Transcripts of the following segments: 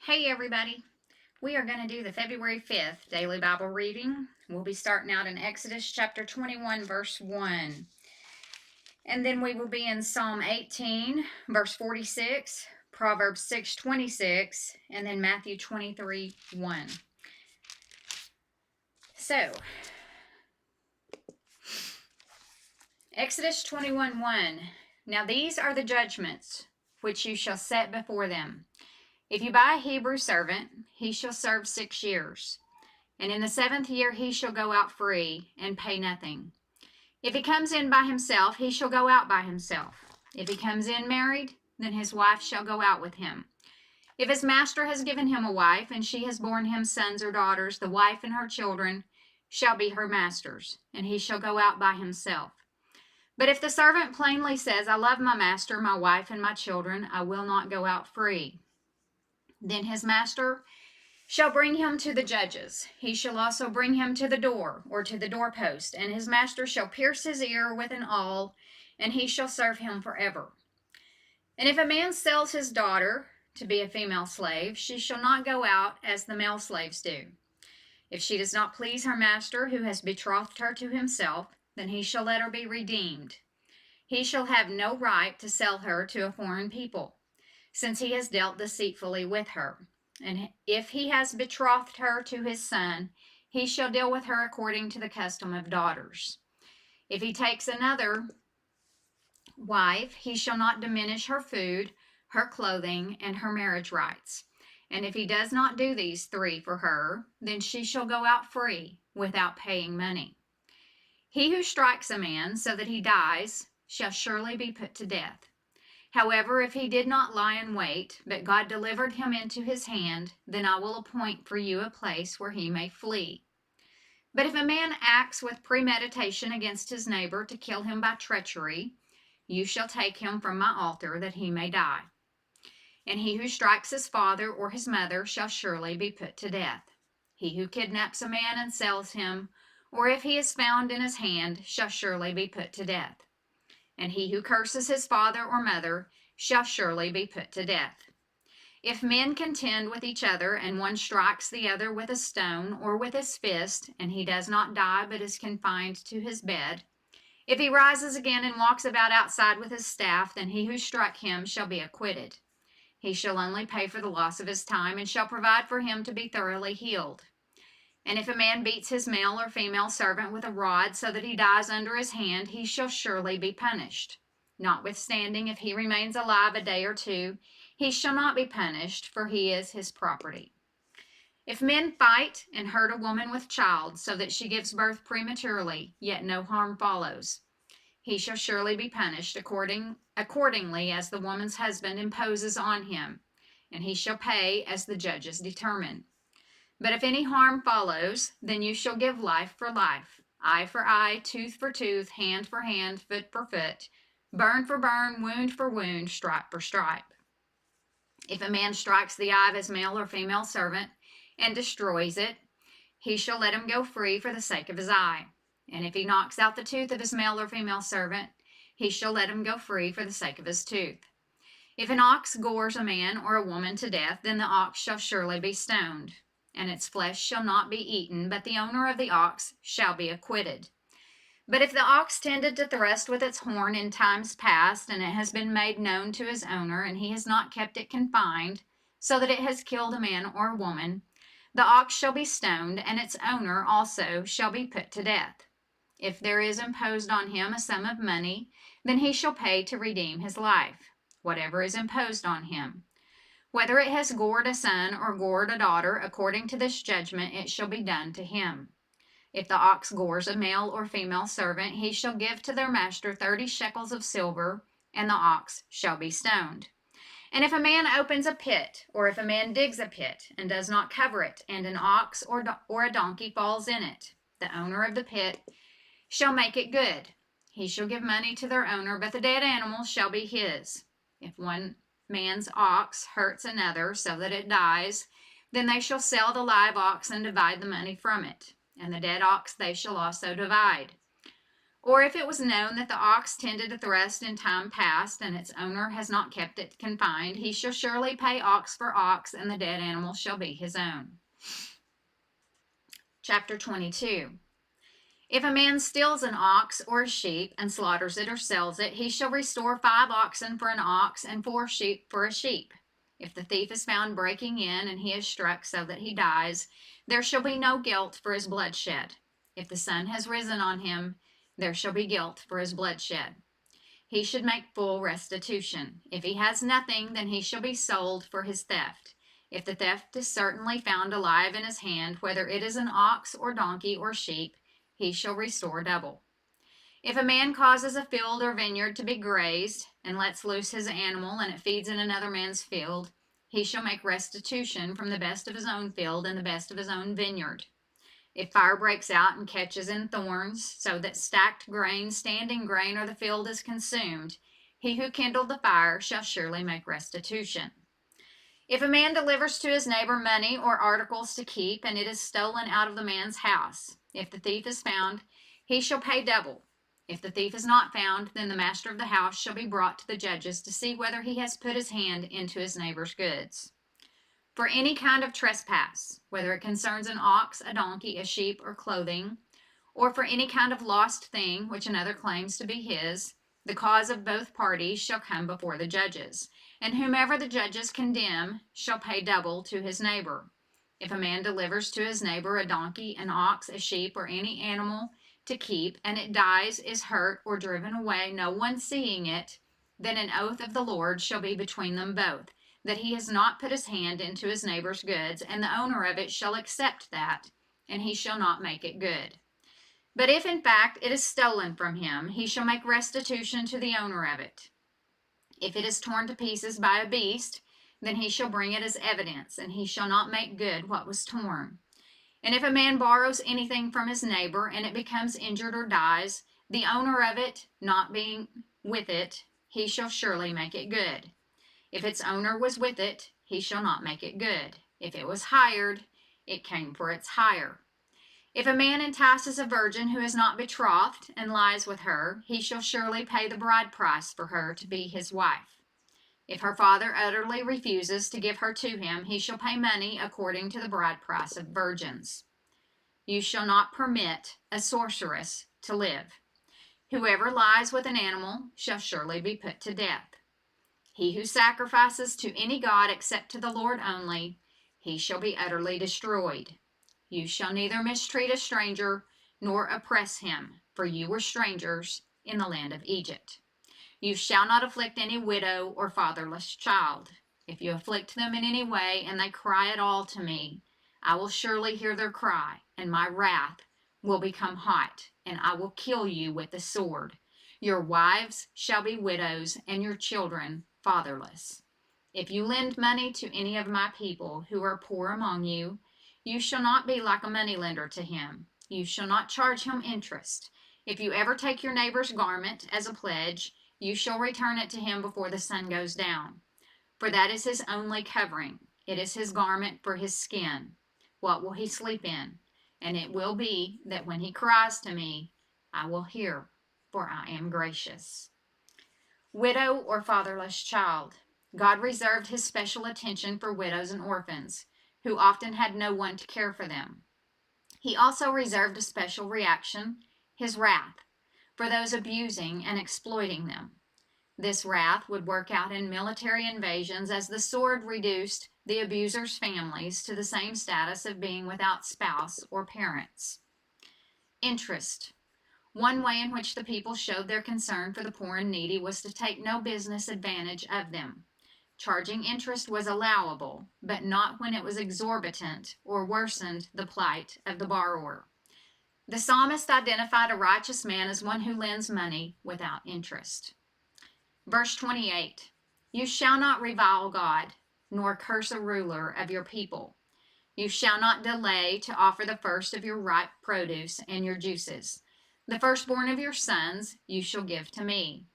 Hey everybody, we are going to do the February 5th daily Bible reading. We'll be starting out in Exodus chapter 21 verse 1. And then we will be in Psalm 18 verse 46, Proverbs 6:26, and then Matthew 23:1. So, Exodus 21:1. Now these are the judgments which you shall set before them. If you buy a Hebrew servant, he shall serve 6 years. And in the 7th year he shall go out free, and pay nothing. If he comes in by himself, he shall go out by himself. If he comes in married, then his wife shall go out with him. If his master has given him a wife, and she has borne him sons or daughters, the wife and her children shall be her master's, and he shall go out by himself. But if the servant plainly says, I love my master, my wife, and my children, I will not go out free, then his master shall bring him to the judges. He shall also bring him to the door, or to the doorpost, and his master shall pierce his ear with an awl, and he shall serve him forever. And if a man sells his daughter to be a female slave, she shall not go out as the male slaves do. If she does not please her master, who has betrothed her to himself, then he shall let her be redeemed. He shall have no right to sell her to a foreign people, since he has dealt deceitfully with her. And if he has betrothed her to his son, he shall deal with her according to the custom of daughters. If he takes another wife, he shall not diminish her food, her clothing, and her marriage rights. And if he does not do these 3 for her, then she shall go out free, without paying money. He who strikes a man so that he dies shall surely be put to death. However, if he did not lie in wait, but God delivered him into his hand, then I will appoint for you a place where he may flee. But if a man acts with premeditation against his neighbor to kill him by treachery, you shall take him from my altar that he may die. And he who strikes his father or his mother shall surely be put to death. He who kidnaps a man and sells him, or if he is found in his hand, shall surely be put to death. And he who curses his father or mother shall surely be put to death. If men contend with each other, and one strikes the other with a stone or with his fist, and he does not die but is confined to his bed, if he rises again and walks about outside with his staff, then he who struck him shall be acquitted. He shall only pay for the loss of his time, and shall provide for him to be thoroughly healed. And if a man beats his male or female servant with a rod so that he dies under his hand, he shall surely be punished. Notwithstanding, if he remains alive a day or 2, he shall not be punished, for he is his property. If men fight and hurt a woman with child so that she gives birth prematurely, yet no harm follows, he shall surely be punished accordingly as the woman's husband imposes on him, and he shall pay as the judges determine. But if any harm follows, then you shall give life for life, eye for eye, tooth for tooth, hand for hand, foot for foot, burn for burn, wound for wound, stripe for stripe. If a man strikes the eye of his male or female servant and destroys it, he shall let him go free for the sake of his eye. And if he knocks out the tooth of his male or female servant, he shall let him go free for the sake of his tooth. If an ox gores a man or a woman to death, then the ox shall surely be stoned, and its flesh shall not be eaten, but the owner of the ox shall be acquitted. But if the ox tended to thrust with its horn in times past, and it has been made known to his owner, and he has not kept it confined, so that it has killed a man or a woman, the ox shall be stoned, and its owner also shall be put to death. If there is imposed on him a sum of money, then he shall pay to redeem his life, whatever is imposed on him. Whether it has gored a son or gored a daughter, according to this judgment it shall be done to him. If the ox gores a male or female servant, he shall give to their master 30 shekels of silver, and the ox shall be stoned. And if a man opens a pit, or if a man digs a pit, and does not cover it, and an ox or a donkey falls in it, the owner of the pit shall make it good. He shall give money to their owner, but the dead animal shall be his. If one man's ox hurts another so that it dies, then they shall sell the live ox and divide the money from it, and the dead ox they shall also divide. Or if it was known that the ox tended to thrust in time past, and its owner has not kept it confined, he shall surely pay ox for ox, and the dead animal shall be his own. Chapter 22. If a man steals an ox or a sheep and slaughters it or sells it, he shall restore 5 oxen for an ox and 4 sheep for a sheep. If the thief is found breaking in and he is struck so that he dies, there shall be no guilt for his bloodshed. If the sun has risen on him, there shall be guilt for his bloodshed. He should make full restitution. If he has nothing, then he shall be sold for his theft. If the theft is certainly found alive in his hand, whether it is an ox or donkey or sheep, he shall restore double. If a man causes a field or vineyard to be grazed, and lets loose his animal, and it feeds in another man's field, he shall make restitution from the best of his own field and the best of his own vineyard. If fire breaks out and catches in thorns, so that stacked grain, standing grain, or the field is consumed, he who kindled the fire shall surely make restitution. If a man delivers to his neighbor money or articles to keep, and it is stolen out of the man's house, if the thief is found, he shall pay double. If the thief is not found, then the master of the house shall be brought to the judges to see whether he has put his hand into his neighbor's goods. For any kind of trespass, whether it concerns an ox, a donkey, a sheep, or clothing, or for any kind of lost thing which another claims to be his, the cause of both parties shall come before the judges, and whomever the judges condemn shall pay double to his neighbor. If a man delivers to his neighbor a donkey, an ox, a sheep, or any animal to keep, and it dies, is hurt, or driven away, no one seeing it, then an oath of the Lord shall be between them both, that he has not put his hand into his neighbor's goods, and the owner of it shall accept that, and he shall not make it good. But if in fact it is stolen from him, he shall make restitution to the owner of it. If it is torn to pieces by a beast, then he shall bring it as evidence, and he shall not make good what was torn. And if a man borrows anything from his neighbor, and it becomes injured or dies, the owner of it not being with it, he shall surely make it good. If its owner was with it, he shall not make it good. If it was hired, it came for its hire. If a man entices a virgin who is not betrothed and lies with her, he shall surely pay the bride price for her to be his wife. If her father utterly refuses to give her to him, he shall pay money according to the bride price of virgins. You shall not permit a sorceress to live. Whoever lies with an animal shall surely be put to death. He who sacrifices to any god except to the Lord only, he shall be utterly destroyed. You shall neither mistreat a stranger nor oppress him, for you were strangers in the land of Egypt. You shall not afflict any widow or fatherless child. If you afflict them in any way and they cry at all to me, I will surely hear their cry, and my wrath will become hot, and I will kill you with the sword. Your wives shall be widows, and your children fatherless. If you lend money to any of my people who are poor among you, you shall not be like a moneylender to him. You shall not charge him interest. If you ever take your neighbor's garment as a pledge, you shall return it to him before the sun goes down. For that is his only covering. It is his garment for his skin. What will he sleep in? And it will be that when he cries to me, I will hear, for I am gracious. Widow or fatherless child. God reserved his special attention for widows and orphans, who often had no one to care for them. He also reserved a special reaction, his wrath, for those abusing and exploiting them. This wrath would work out in military invasions as the sword reduced the abusers' families to the same status of being without spouse or parents. Interest. One way in which the people showed their concern for the poor and needy was to take no business advantage of them. Charging interest was allowable, but not when it was exorbitant or worsened the plight of the borrower. The psalmist identified a righteous man as one who lends money without interest. Verse 28, You shall not revile God, nor curse a ruler of your people. You shall not delay to offer the first of your ripe produce and your juices. The firstborn of your sons you shall give to me.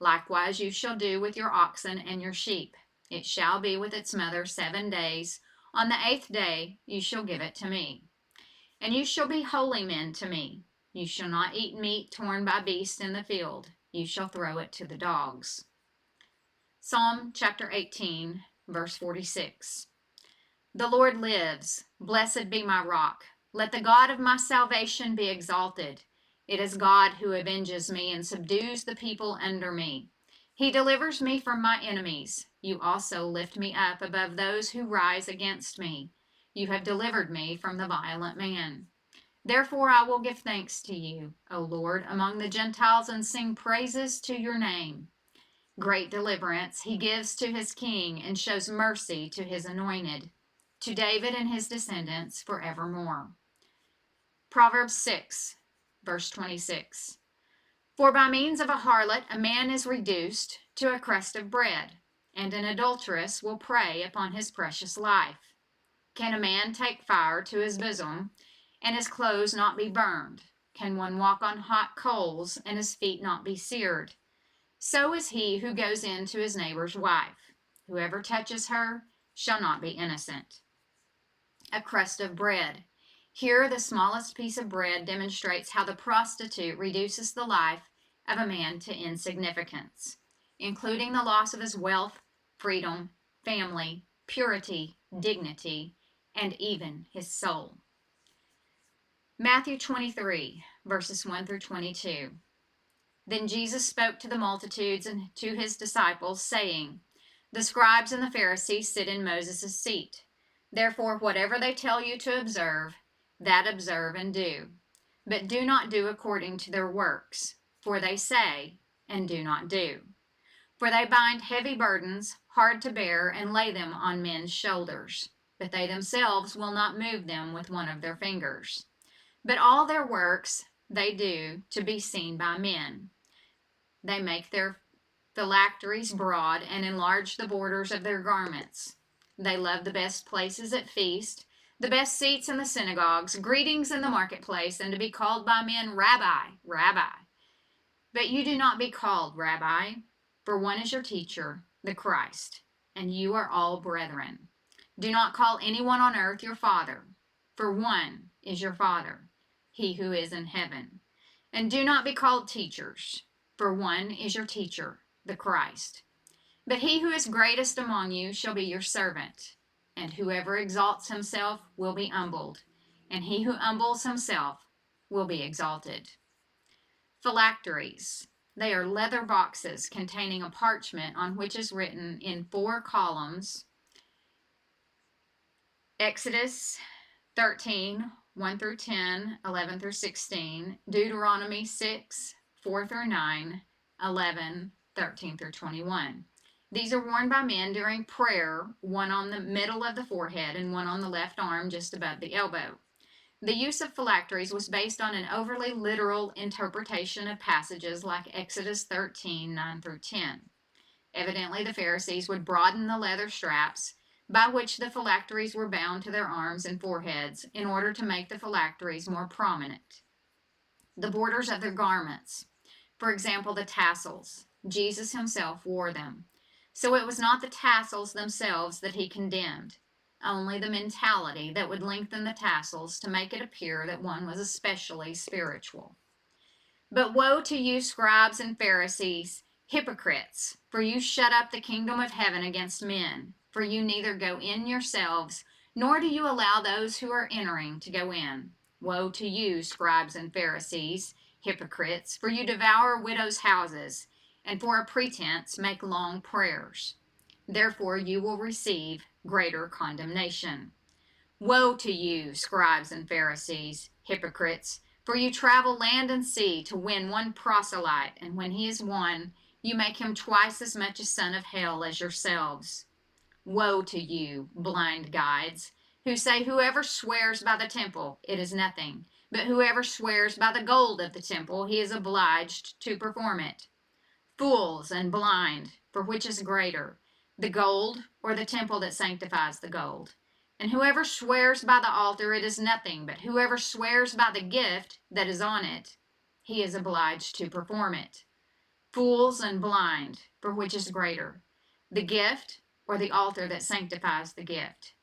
Likewise you shall do with your oxen and your sheep. It shall be with its mother 7 days. On the 8th day you shall give it to me. And you shall be holy men to me. You shall not eat meat torn by beasts in the field. You shall throw it to the dogs. Psalm chapter 18, verse 46. The Lord lives. Blessed be my rock. Let the God of my salvation be exalted. It is God who avenges me and subdues the people under me. He delivers me from my enemies. You also lift me up above those who rise against me. You have delivered me from the violent man. Therefore I will give thanks to you, O Lord, among the Gentiles, and sing praises to your name. Great deliverance he gives to his king and shows mercy to his anointed, to David and his descendants forevermore. Proverbs 6, verse 26. For by means of a harlot a man is reduced to a crust of bread, and an adulteress will prey upon his precious life. Can a man take fire to his bosom, and his clothes not be burned? Can one walk on hot coals, and his feet not be seared? So is he who goes in to his neighbor's wife. Whoever touches her shall not be innocent. A crust of bread. Here, the smallest piece of bread demonstrates how the prostitute reduces the life of a man to insignificance, including the loss of his wealth, freedom, family, purity, dignity, and even his soul. Matthew 23, verses 1 through 22. Then Jesus spoke to the multitudes and to his disciples, saying, The scribes and the Pharisees sit in Moses' seat. Therefore, whatever they tell you to observe, that observe and do. But do not do according to their works, for they say and do not do. For they bind heavy burdens, hard to bear, and lay them on men's shoulders, but they themselves will not move them with one of their fingers. But all their works they do to be seen by men. They make their phylacteries broad and enlarge the borders of their garments. They love the best places at feast, the best seats in the synagogues, greetings in the marketplace, and to be called by men, Rabbi, Rabbi. But you do not be called Rabbi, for one is your teacher, the Christ, and you are all brethren. Do not call anyone on earth your father, for one is your Father, he who is in heaven. And do not be called teachers, for one is your teacher, the Christ. But he who is greatest among you shall be your servant, and whoever exalts himself will be humbled, and he who humbles himself will be exalted. Phylacteries. They are leather boxes containing a parchment on which is written in 4 columns, Exodus 13, 1 through 10, 11 through 16, Deuteronomy 6, 4 through 9, 11, 13 through 21. These are worn by men during prayer, one on the middle of the forehead and one on the left arm just above the elbow. The use of phylacteries was based on an overly literal interpretation of passages like Exodus 13, 9 through 10. Evidently, the Pharisees would broaden the leather straps by which the phylacteries were bound to their arms and foreheads in order to make the phylacteries more prominent. The borders of their garments, for example, the tassels, Jesus himself wore them. So it was not the tassels themselves that he condemned, only the mentality that would lengthen the tassels to make it appear that one was especially spiritual. But woe to you, scribes and Pharisees, hypocrites, for you shut up the kingdom of heaven against men, for you neither go in yourselves, nor do you allow those who are entering to go in. Woe to you, scribes and Pharisees, hypocrites, for you devour widows' houses, and for a pretense make long prayers. Therefore you will receive greater condemnation. Woe to you, scribes and Pharisees, hypocrites, for you travel land and sea to win one proselyte, and when he is won, you make him twice as much a son of hell as yourselves. Woe to you, blind guides, who say whoever swears by the temple, it is nothing, but whoever swears by the gold of the temple, he is obliged to perform it. Fools and blind, for which is greater, the gold or the temple that sanctifies the gold? And whoever swears by the altar, it is nothing, but whoever swears by the gift that is on it, he is obliged to perform it. Fools and blind, for which is greater, the gift or the altar that sanctifies the gift?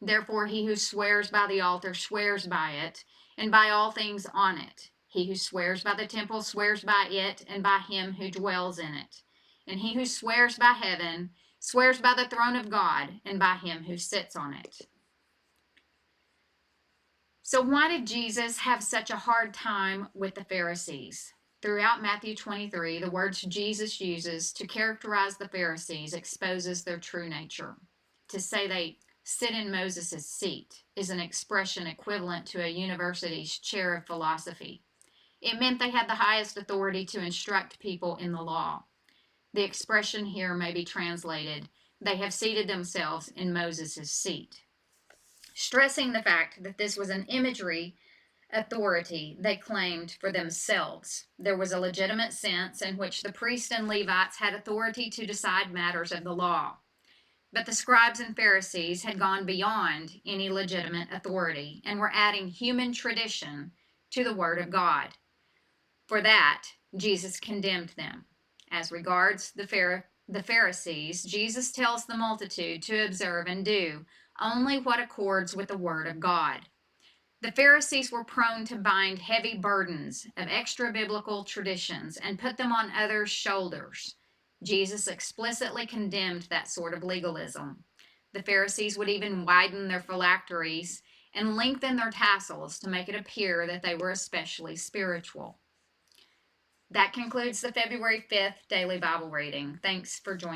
Therefore he who swears by the altar swears by it, and by all things on it. He who swears by the temple swears by it and by him who dwells in it. And he who swears by heaven swears by the throne of God and by him who sits on it. So why did Jesus have such a hard time with the Pharisees? Throughout Matthew 23, the words Jesus uses to characterize the Pharisees exposes their true nature. To say they sit in Moses' seat is an expression equivalent to a university's chair of philosophy. It meant they had the highest authority to instruct people in the law. The expression here may be translated, they have seated themselves in Moses' seat, stressing the fact that this was an imagery authority they claimed for themselves. There was a legitimate sense in which the priests and Levites had authority to decide matters of the law. But the scribes and Pharisees had gone beyond any legitimate authority and were adding human tradition to the Word of God. For that, Jesus condemned them. As regards the Pharisees, Jesus tells the multitude to observe and do only what accords with the Word of God. The Pharisees were prone to bind heavy burdens of extra-biblical traditions and put them on others' shoulders. Jesus explicitly condemned that sort of legalism. The Pharisees would even widen their phylacteries and lengthen their tassels to make it appear that they were especially spiritual. That concludes the February 5th Daily Bible Reading. Thanks for joining.